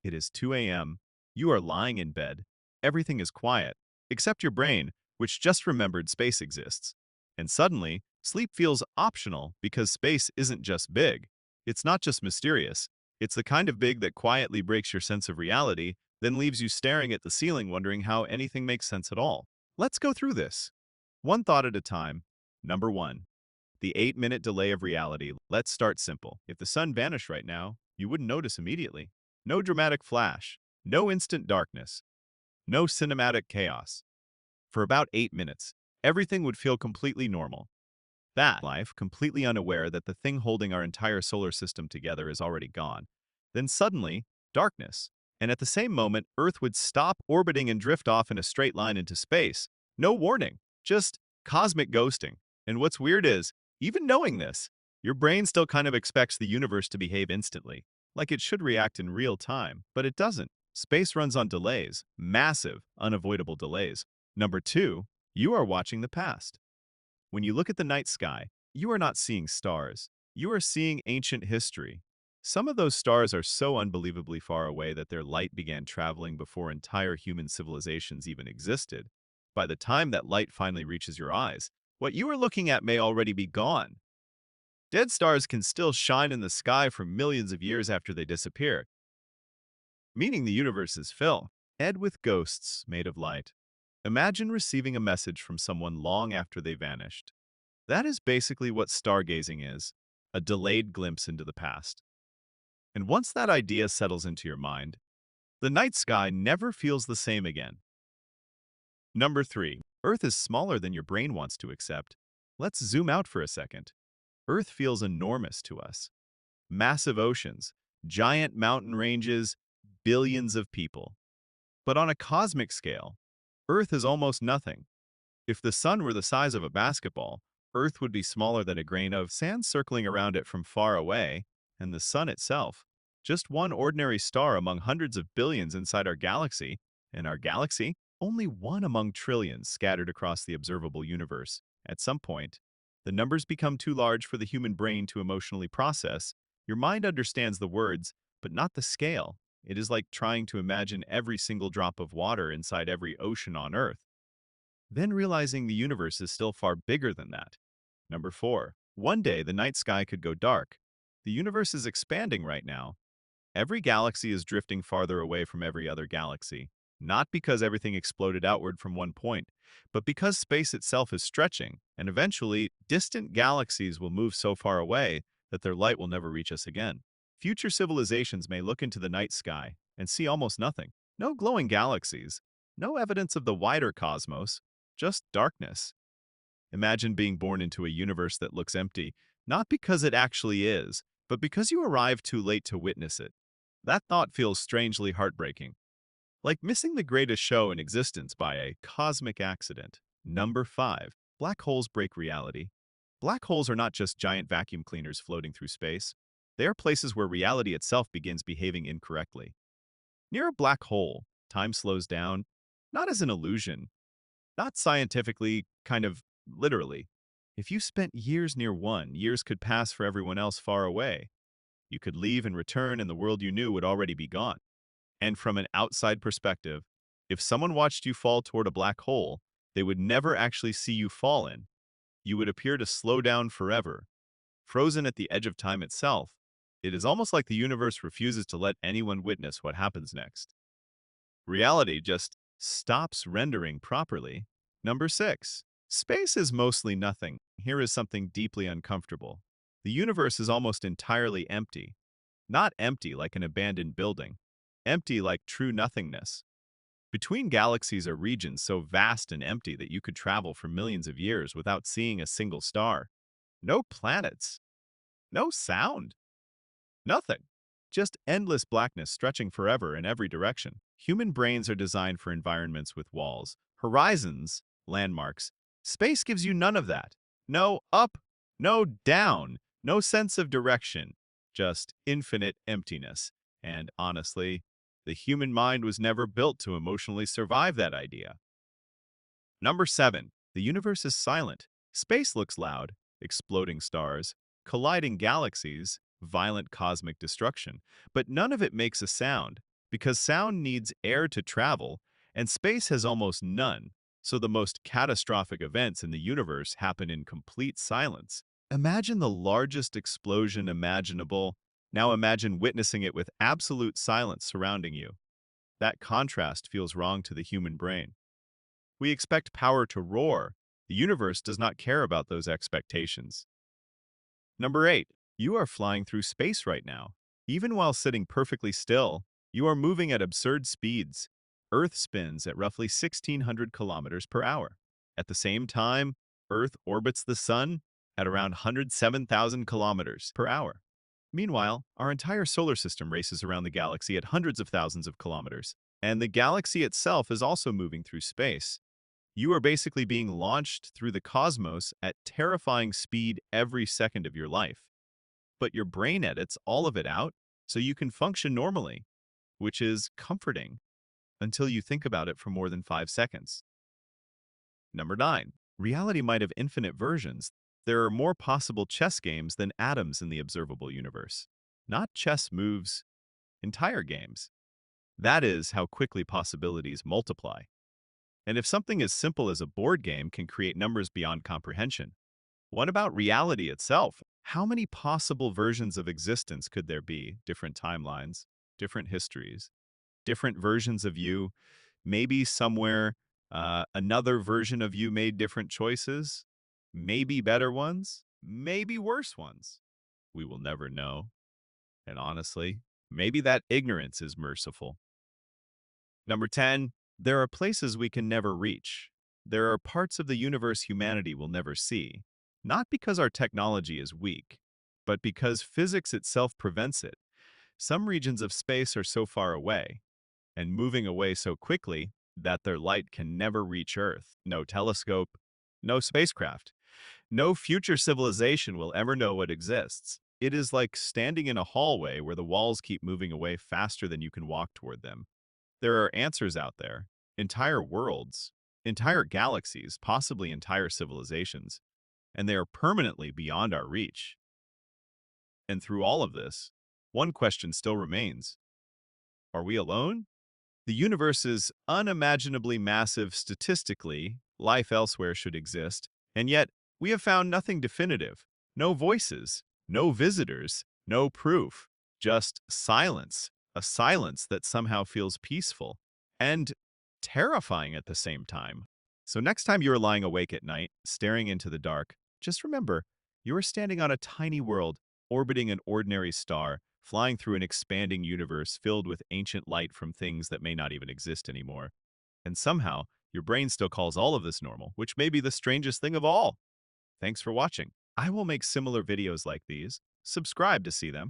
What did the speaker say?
It is 2 a.m. You are lying in bed. Everything is quiet, except your brain, which just remembered space exists. And suddenly, sleep feels optional because space isn't just big. It's not just mysterious. It's the kind of big that quietly breaks your sense of reality, then leaves you staring at the ceiling wondering how anything makes sense at all. Let's go through this. One thought at a time. Number one, the 8-minute delay of reality. Let's start simple. If the sun vanished right now, you wouldn't notice immediately. No dramatic flash, no instant darkness, no cinematic chaos. For about 8 minutes, everything would feel completely normal. That life, completely unaware that the thing holding our entire solar system together is already gone. Then suddenly, darkness. And at the same moment, Earth would stop orbiting and drift off in a straight line into space. No warning, just cosmic ghosting. And what's weird is, even knowing this, your brain still kind of expects the universe to behave instantly, like it should react in real time, but it doesn't. Space runs on delays, massive, unavoidable delays. Number two, you are watching the past. When you look at the night sky, you are not seeing stars. You are seeing ancient history. Some of those stars are so unbelievably far away that their light began traveling before entire human civilizations even existed. By the time that light finally reaches your eyes, what you are looking at may already be gone. Dead stars can still shine in the sky for millions of years after they disappear, meaning the universe is filled with ghosts made of light. Imagine receiving a message from someone long after they vanished. That is basically what stargazing is, a delayed glimpse into the past. And once that idea settles into your mind, the night sky never feels the same again. Number three, Earth is smaller than your brain wants to accept. Let's zoom out for a second. Earth feels enormous to us. Massive oceans, giant mountain ranges, billions of people. But on a cosmic scale, Earth is almost nothing. If the sun were the size of a basketball, Earth would be smaller than a grain of sand circling around it from far away, and the sun itself, just one ordinary star among hundreds of billions inside our galaxy, and our galaxy, only one among trillions scattered across the observable universe. At some point, the numbers become too large for the human brain to emotionally process. Your mind understands the words, but not the scale. It is like trying to imagine every single drop of water inside every ocean on Earth, then realizing the universe is still far bigger than that. Number four, one day the night sky could go dark. The universe is expanding right now. Every galaxy is drifting farther away from every other galaxy, not because everything exploded outward from one point, but because space itself is stretching, and eventually, distant galaxies will move so far away that their light will never reach us again. Future civilizations may look into the night sky and see almost nothing. No glowing galaxies, no evidence of the wider cosmos, just darkness. Imagine being born into a universe that looks empty, not because it actually is, but because you arrived too late to witness it. That thought feels strangely heartbreaking, like missing the greatest show in existence by a cosmic accident. Number five, black holes break reality. Black holes are not just giant vacuum cleaners floating through space. They are places where reality itself begins behaving incorrectly. Near a black hole, time slows down, not as an illusion, not scientifically, kind of literally. If you spent years near one, years could pass for everyone else far away. You could leave and return, and the world you knew would already be gone. And from an outside perspective, if someone watched you fall toward a black hole, they would never actually see you fall in. You would appear to slow down forever, frozen at the edge of time itself. It is almost like the universe refuses to let anyone witness what happens next. Reality just stops rendering properly. Number six, space is mostly nothing. Here is something deeply uncomfortable. The universe is almost entirely empty. Not empty like an abandoned building, empty like true nothingness. Between galaxies are regions so vast and empty that you could travel for millions of years without seeing a single star. No planets, no sound, nothing. Just endless blackness stretching forever in every direction. Human brains are designed for environments with walls, horizons, landmarks. Space gives you none of that. No up, no down, no sense of direction, just infinite emptiness. And honestly, the human mind was never built to emotionally survive that idea. Number seven, the universe is silent. Space looks loud, exploding stars, colliding galaxies, violent cosmic destruction, but none of it makes a sound. because sound needs air to travel, and space has almost none, so the most catastrophic events in the universe happen in complete silence. Imagine the largest explosion imaginable. Now imagine witnessing it with absolute silence surrounding you. That contrast feels wrong to the human brain. We expect power to roar. The universe does not care about those expectations. Number 8, you are flying through space right now. Even while sitting perfectly still, you are moving at absurd speeds. Earth spins at roughly 1,600 kilometers per hour. At the same time, Earth orbits the Sun at around 107,000 kilometers per hour. Meanwhile, our entire solar system races around the galaxy at hundreds of thousands of kilometers, and the galaxy itself is also moving through space. You are basically being launched through the cosmos at terrifying speed every second of your life. But your brain edits all of it out so you can function normally, which is comforting until you think about it for more than 5 seconds. Number 9, reality might have infinite versions. There are more possible chess games than atoms in the observable universe. Not chess moves, entire games. That is how quickly possibilities multiply. And if something as simple as a board game can create numbers beyond comprehension, what about reality itself? How many possible versions of existence could there be? Different timelines, different histories, different versions of you. Maybe somewhere another version of you made different choices, maybe better ones, maybe worse ones. We will never know. And honestly, maybe that ignorance is merciful. Number 10, there are places we can never reach. There are parts of the universe humanity will never see, not because our technology is weak, but because physics itself prevents it. Some regions of space are so far away, and moving away so quickly that their light can never reach Earth. No telescope, no spacecraft, no future civilization will ever know what exists. It is like standing in a hallway where the walls keep moving away faster than you can walk toward them. There are answers out there, entire worlds, entire galaxies, possibly entire civilizations, and they are permanently beyond our reach. And through all of this, one question still remains. Are we alone? The universe is unimaginably massive statistically, life elsewhere should exist, and yet we have found nothing definitive. No voices, no visitors, no proof, just silence, a silence that somehow feels peaceful and terrifying at the same time. So next time you are lying awake at night, staring into the dark, just remember, you are standing on a tiny world, orbiting an ordinary star, flying through an expanding universe filled with ancient light from things that may not even exist anymore. And somehow, your brain still calls all of this normal, which may be the strangest thing of all. Thanks for watching. I will make similar videos like these. Subscribe to see them.